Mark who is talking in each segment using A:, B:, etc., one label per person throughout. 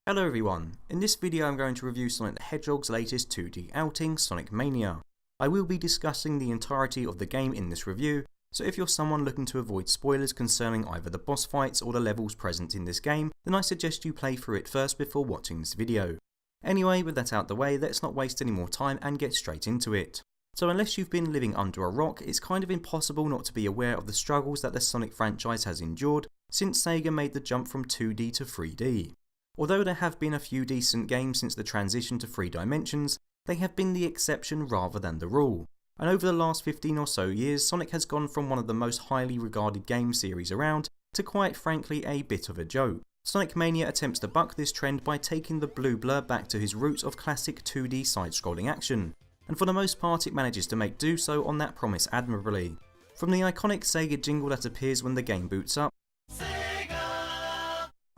A: Hello everyone, in this video I'm going to review Sonic the Hedgehog's latest 2D outing, Sonic Mania. I will be discussing the entirety of the game in this review, so if you're someone looking to avoid spoilers concerning either the boss fights or the levels present in this game, then I suggest you play through it first before watching this video. Anyway, with that out the way, let's not waste any more time and get straight into it. So unless you've been living under a rock, it's kind of impossible not to be aware of the struggles that the Sonic franchise has endured since Sega made the jump from 2D to 3D. Although there have been a few decent games since the transition to 3 dimensions, they have been the exception rather than the rule. And over the last 15 or so years, Sonic has gone from one of the most highly regarded game series around to quite frankly a bit of a joke. Sonic Mania attempts to buck this trend by taking the blue blur back to his roots of classic 2D side-scrolling action, and for the most part it manages to make do so on that promise admirably. From the iconic Sega jingle that appears when the game boots up,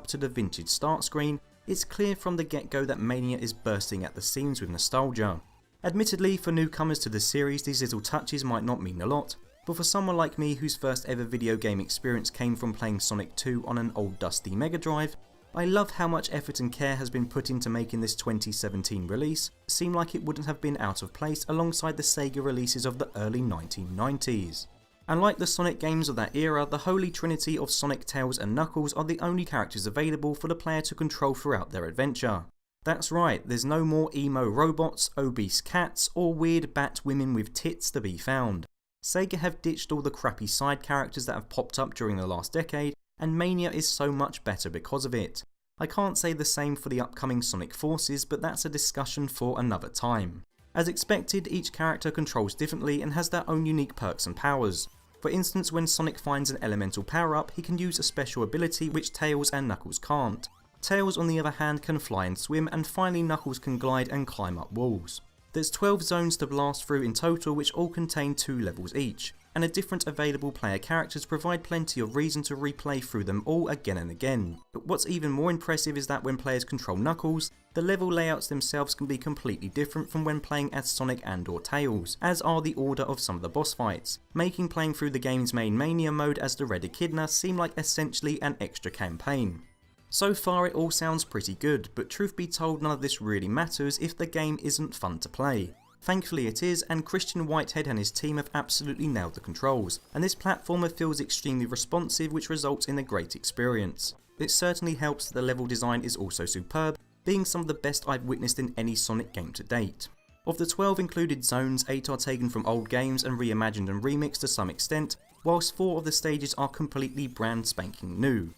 A: to the vintage start screen, it's clear from the get-go that Mania is bursting at the seams with nostalgia. Admittedly, for newcomers to the series these little touches might not mean a lot, but for someone like me whose first ever video game experience came from playing Sonic 2 on an old dusty Mega Drive, I love how much effort and care has been put into making this 2017 release seem like it wouldn't have been out of place alongside the Sega releases of the early 1990s. And like the Sonic games of that era, the holy trinity of Sonic, Tails and Knuckles are the only characters available for the player to control throughout their adventure. That's right, there's no more emo robots, obese cats, or weird bat women with tits to be found. Sega have ditched all the crappy side characters that have popped up during the last decade, and Mania is so much better because of it. I can't say the same for the upcoming Sonic Forces, but that's a discussion for another time. As expected, each character controls differently and has their own unique perks and powers. For instance, when Sonic finds an elemental power-up, he can use a special ability which Tails and Knuckles can't. Tails on the other hand can fly and swim, and finally Knuckles can glide and climb up walls. There's 12 zones to blast through in total, which all contain 2 levels each, and the different available player characters provide plenty of reason to replay through them all again and again. But what's even more impressive is that when players control Knuckles, the level layouts themselves can be completely different from when playing as Sonic and or Tails, as are the order of some of the boss fights, making playing through the game's main Mania mode as the Red Echidna seem like essentially an extra campaign. So far it all sounds pretty good, but truth be told none of this really matters if the game isn't fun to play. Thankfully it is, and Christian Whitehead and his team have absolutely nailed the controls, and this platformer feels extremely responsive, which results in a great experience. It certainly helps that the level design is also superb, being some of the best I've witnessed in any Sonic game to date. Of the 12 included zones, 8 are taken from old games and reimagined and remixed to some extent, whilst 4 of the stages are completely brand spanking new.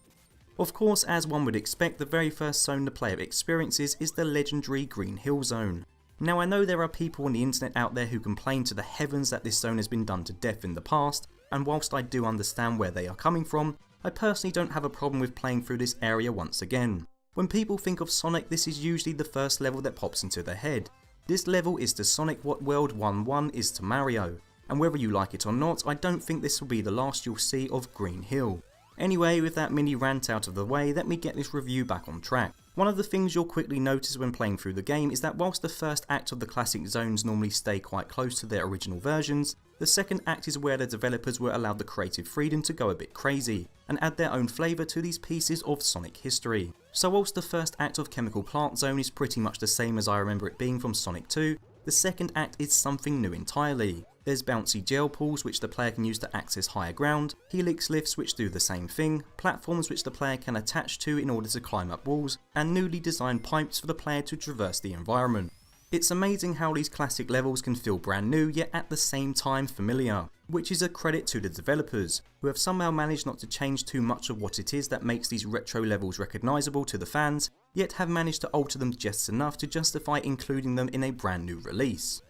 A: Of course, as one would expect, the very first zone the player experiences is the legendary Green Hill Zone. Now I know there are people on the internet out there who complain to the heavens that this zone has been done to death in the past, and whilst I do understand where they are coming from, I personally don't have a problem with playing through this area once again. When people think of Sonic, this is usually the first level that pops into their head. This level is to Sonic what World 1-1 is to Mario, and whether you like it or not, I don't think this will be the last you'll see of Green Hill. Anyway, with that mini rant out of the way, let me get this review back on track. One of the things you'll quickly notice when playing through the game is that whilst the first act of the classic zones normally stay quite close to their original versions, the second act is where the developers were allowed the creative freedom to go a bit crazy, and add their own flavour to these pieces of Sonic history. So whilst the first act of Chemical Plant Zone is pretty much the same as I remember it being from Sonic 2, the second act is something new entirely. There's bouncy gel pools which the player can use to access higher ground, helix lifts which do the same thing, platforms which the player can attach to in order to climb up walls, and newly designed pipes for the player to traverse the environment. It's amazing how these classic levels can feel brand new yet at the same time familiar, which is a credit to the developers, who have somehow managed not to change too much of what it is that makes these retro levels recognisable to the fans, yet have managed to alter them just enough to justify including them in a brand new release.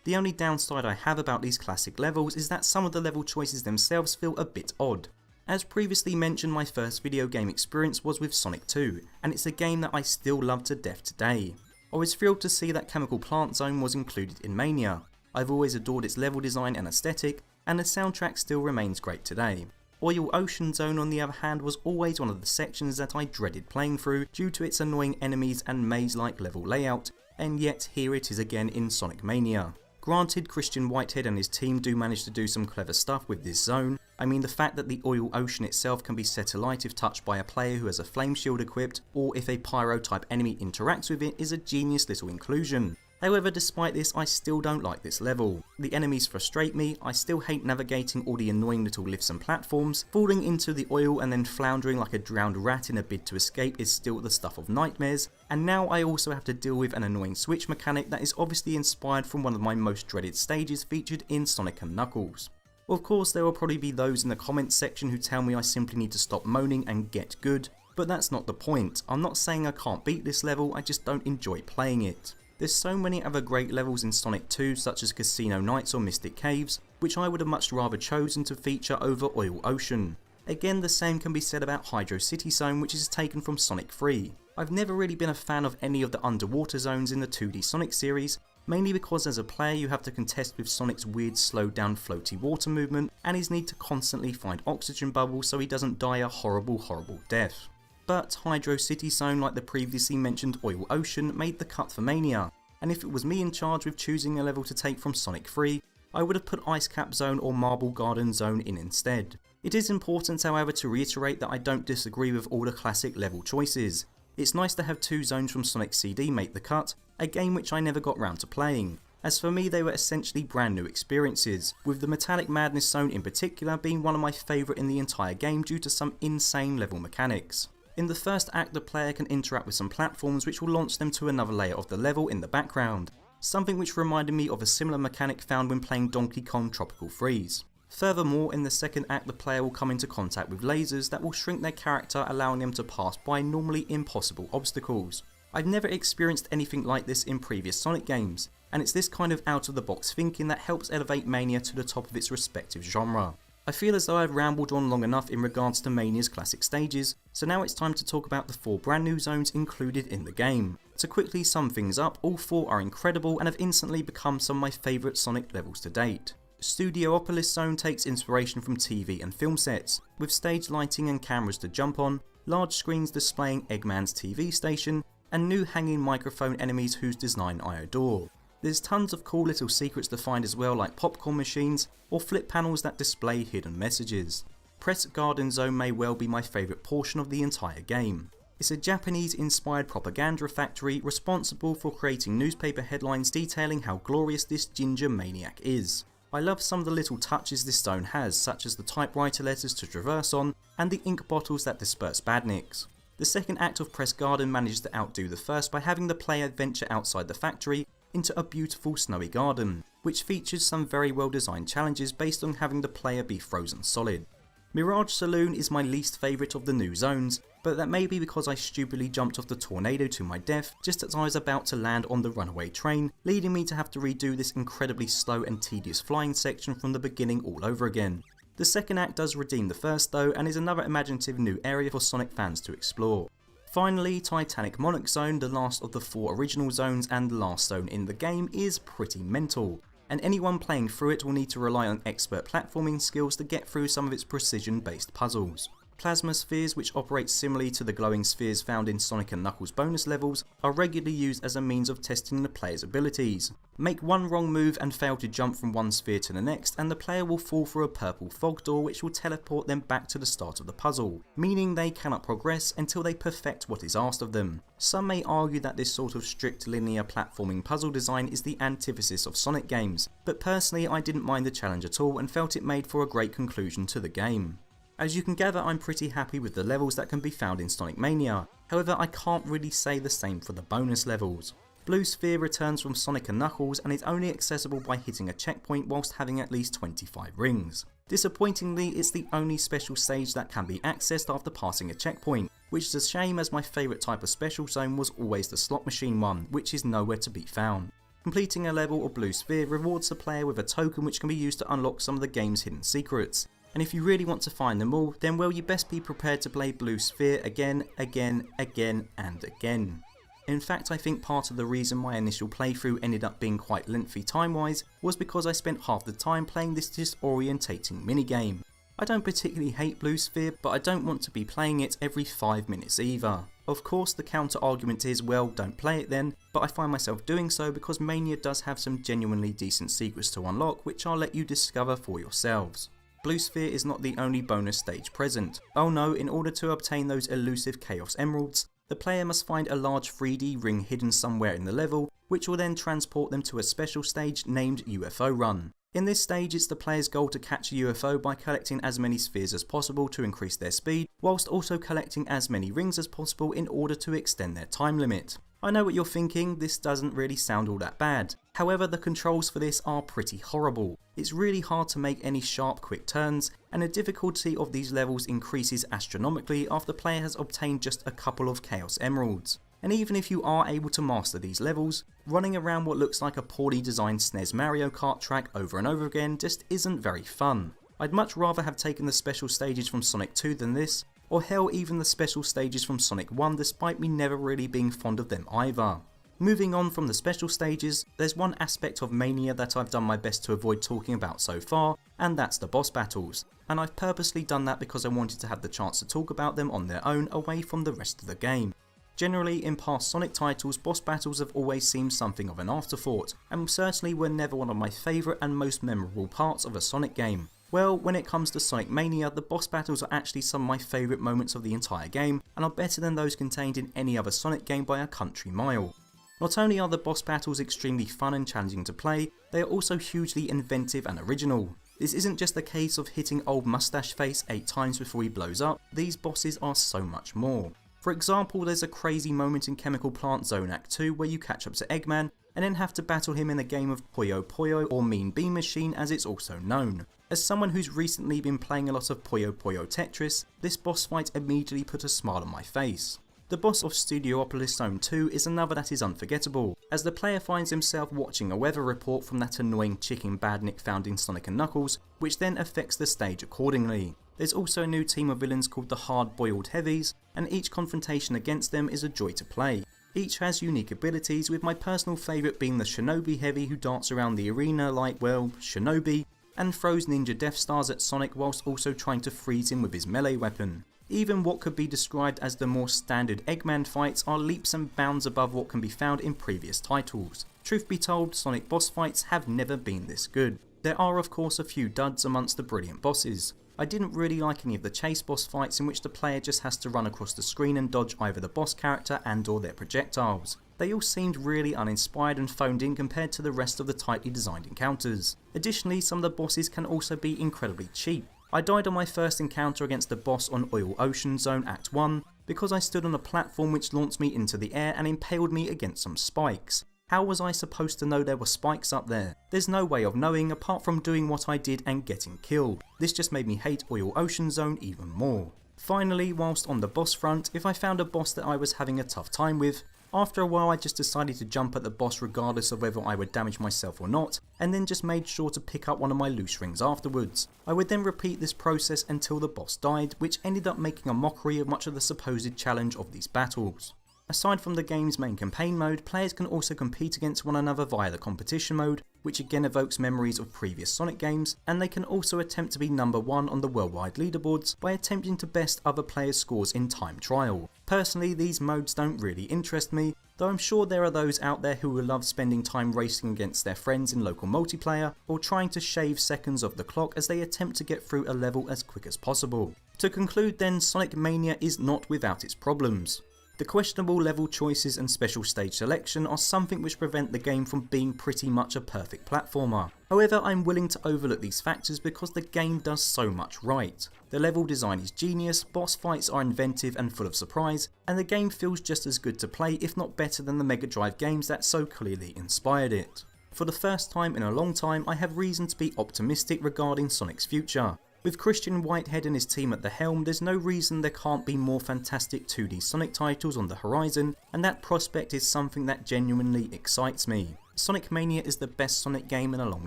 A: The only downside I have about these classic levels is that some of the level choices themselves feel a bit odd. As previously mentioned, my first video game experience was with Sonic 2, and it's a game that I still love to death today. I was thrilled to see that Chemical Plant Zone was included in Mania. I've always adored its level design and aesthetic, and the soundtrack still remains great today. Oil Ocean Zone on the other hand was always one of the sections that I dreaded playing through due to its annoying enemies and maze-like level layout, and yet here it is again in Sonic Mania. Granted, Christian Whitehead and his team do manage to do some clever stuff with this zone. I mean, the fact that the oil ocean itself can be set alight if touched by a player who has a flame shield equipped, or if a pyro type enemy interacts with it, is a genius little inclusion. However, despite this, I still don't like this level. The enemies frustrate me, I still hate navigating all the annoying little lifts and platforms, falling into the oil and then floundering like a drowned rat in a bid to escape is still the stuff of nightmares, and now I also have to deal with an annoying switch mechanic that is obviously inspired from one of my most dreaded stages featured in Sonic & Knuckles. Of course, there will probably be those in the comments section who tell me I simply need to stop moaning and get good, but that's not the point. I'm not saying I can't beat this level, I just don't enjoy playing it. There's so many other great levels in Sonic 2 such as Casino Nights or Mystic Caves, which I would have much rather chosen to feature over Oil Ocean. Again, the same can be said about Hydro City Zone, which is taken from Sonic 3. I've never really been a fan of any of the underwater zones in the 2D Sonic series, mainly because as a player you have to contest with Sonic's weird slowed down floaty water movement and his need to constantly find oxygen bubbles so he doesn't die a horrible death. But Hydro City Zone, like the previously mentioned Oil Ocean, made the cut for Mania, and if it was me in charge with choosing a level to take from Sonic 3, I would have put Ice Cap Zone or Marble Garden Zone in instead. It is important, however, to reiterate that I don't disagree with all the classic level choices. It's nice to have 2 zones from Sonic CD make the cut, a game which I never got round to playing, as for me they were essentially brand new experiences, with the Metallic Madness Zone in particular being one of my favourite in the entire game due to some insane level mechanics. In the first act, the player can interact with some platforms which will launch them to another layer of the level in the background, something which reminded me of a similar mechanic found when playing Donkey Kong Tropical Freeze. Furthermore, in the second act the player will come into contact with lasers that will shrink their character, allowing them to pass by normally impossible obstacles. I've never experienced anything like this in previous Sonic games, and it's this kind of out of the box thinking that helps elevate Mania to the top of its respective genre. I feel as though I've rambled on long enough in regards to Mania's classic stages, so now it's time to talk about the 4 brand new zones included in the game. To quickly sum things up, all 4 are incredible and have instantly become some of my favourite Sonic levels to date. Studioopolis Zone takes inspiration from TV and film sets, with stage lighting and cameras to jump on, large screens displaying Eggman's TV station, and new hanging microphone enemies whose design I adore. There's tons of cool little secrets to find as well, like popcorn machines or flip panels that display hidden messages. Press Garden Zone may well be my favourite portion of the entire game. It's a Japanese inspired propaganda factory responsible for creating newspaper headlines detailing how glorious this ginger maniac is. I love some of the little touches this zone has, such as the typewriter letters to traverse on and the ink bottles that disperse badniks. The second act of Press Garden manages to outdo the first by having the player venture outside the factory into a beautiful snowy garden, which features some very well designed challenges based on having the player be frozen solid. Mirage Saloon is my least favourite of the new zones, but that may be because I stupidly jumped off the tornado to my death just as I was about to land on the runaway train, leading me to have to redo this incredibly slow and tedious flying section from the beginning all over again. The second act does redeem the first though, and is another imaginative new area for Sonic fans to explore. Finally, Titanic Monarch Zone, the last of the 4 original zones and the last zone in the game, is pretty mental, and anyone playing through it will need to rely on expert platforming skills to get through some of its precision based puzzles. Plasma spheres, which operate similarly to the glowing spheres found in Sonic & Knuckles bonus levels, are regularly used as a means of testing the player's abilities. Make one wrong move and fail to jump from one sphere to the next and the player will fall through a purple fog door which will teleport them back to the start of the puzzle, meaning they cannot progress until they perfect what is asked of them. Some may argue that this sort of strict linear platforming puzzle design is the antithesis of Sonic games, but personally I didn't mind the challenge at all and felt it made for a great conclusion to the game. As you can gather, I'm pretty happy with the levels that can be found in Sonic Mania, however I can't really say the same for the bonus levels. Blue Sphere returns from Sonic & Knuckles and is only accessible by hitting a checkpoint whilst having at least 25 rings. Disappointingly, it's the only special stage that can be accessed after passing a checkpoint, which is a shame as my favourite type of special zone was always the slot machine one, which is nowhere to be found. Completing a level of Blue Sphere rewards the player with a token which can be used to unlock some of the game's hidden secrets. And if you really want to find them all, then well you best be prepared to play Blue Sphere again and again. In fact, I think part of the reason my initial playthrough ended up being quite lengthy time-wise was because I spent half the time playing this disorientating minigame. I don't particularly hate Blue Sphere, but I don't want to be playing it every 5 minutes either. Of course the counter argument is, well, don't play it then, but I find myself doing so because Mania does have some genuinely decent secrets to unlock, which I'll let you discover for yourselves. Blue Sphere is not the only bonus stage present. Oh no, in order to obtain those elusive Chaos Emeralds, the player must find a large 3D ring hidden somewhere in the level, which will then transport them to a special stage named UFO Run. In this stage, it's the player's goal to catch a UFO by collecting as many spheres as possible to increase their speed, whilst also collecting as many rings as possible in order to extend their time limit. I know what you're thinking, this doesn't really sound all that bad. However, the controls for this are pretty horrible. It's really hard to make any sharp quick turns, and the difficulty of these levels increases astronomically after the player has obtained just a couple of Chaos Emeralds. And even if you are able to master these levels, running around what looks like a poorly designed SNES Mario Kart track over and over again just isn't very fun. I'd much rather have taken the special stages from Sonic 2 than this, or hell, even the special stages from Sonic 1, despite me never really being fond of them either. Moving on from the special stages, there's one aspect of Mania that I've done my best to avoid talking about so far, and that's the boss battles. And I've purposely done that because I wanted to have the chance to talk about them on their own away from the rest of the game. Generally, in past Sonic titles, boss battles have always seemed something of an afterthought, and certainly were never one of my favourite and most memorable parts of a Sonic game. Well, when it comes to Sonic Mania, the boss battles are actually some of my favourite moments of the entire game, and are better than those contained in any other Sonic game by a country mile. Not only are the boss battles extremely fun and challenging to play, they are also hugely inventive and original. This isn't just a case of hitting old mustache face 8 times before he blows up, these bosses are so much more. For example, there's a crazy moment in Chemical Plant Zone Act 2 where you catch up to Eggman and then have to battle him in a game of Puyo Puyo, or Mean Bean Machine as it's also known. As someone who's recently been playing a lot of Puyo Puyo Tetris, this boss fight immediately put a smile on my face. The boss of Studiopolis Zone 2 is another that is unforgettable, as the player finds himself watching a weather report from that annoying chicken Badnik found in Sonic & Knuckles, which then affects the stage accordingly. There's also a new team of villains called the Hard-Boiled Heavies, and each confrontation against them is a joy to play. Each has unique abilities, with my personal favourite being the Shinobi Heavy who darts around the arena like, well, Shinobi, and throws ninja Death Stars at Sonic whilst also trying to freeze him with his melee weapon. Even what could be described as the more standard Eggman fights are leaps and bounds above what can be found in previous titles. Truth be told, Sonic boss fights have never been this good. There are of course a few duds amongst the brilliant bosses. I didn't really like any of the chase boss fights in which the player just has to run across the screen and dodge either the boss character and or their projectiles. They all seemed really uninspired and phoned in compared to the rest of the tightly designed encounters. Additionally, some of the bosses can also be incredibly cheap. I died on my first encounter against the boss on Oil Ocean Zone Act 1 because I stood on a platform which launched me into the air and impaled me against some spikes. How was I supposed to know there were spikes up there? There's no way of knowing apart from doing what I did and getting killed. This just made me hate Oil Ocean Zone even more. Finally, whilst on the boss front, if I found a boss that I was having a tough time with, after a while I just decided to jump at the boss regardless of whether I would damage myself or not, and then just made sure to pick up one of my loose rings afterwards. I would then repeat this process until the boss died, which ended up making a mockery of much of the supposed challenge of these battles. Aside from the game's main campaign mode, players can also compete against one another via the competition mode, which again evokes memories of previous Sonic games, and they can also attempt to be number 1 on the worldwide leaderboards by attempting to best other players' scores in time trial. Personally, these modes don't really interest me, though I'm sure there are those out there who will love spending time racing against their friends in local multiplayer, or trying to shave seconds off the clock as they attempt to get through a level as quick as possible. To conclude then, Sonic Mania is not without its problems. The questionable level choices and special stage selection are something which prevent the game from being pretty much a perfect platformer. However, I'm willing to overlook these factors because the game does so much right. The level design is genius, boss fights are inventive and full of surprise, and the game feels just as good to play if not better than the Mega Drive games that so clearly inspired it. For the first time in a long time, I have reason to be optimistic regarding Sonic's future. With Christian Whitehead and his team at the helm, there's no reason there can't be more fantastic 2D Sonic titles on the horizon, and that prospect is something that genuinely excites me. Sonic Mania is the best Sonic game in a long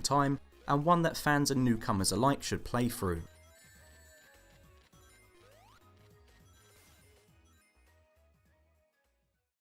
A: time, and one that fans and newcomers alike should play through.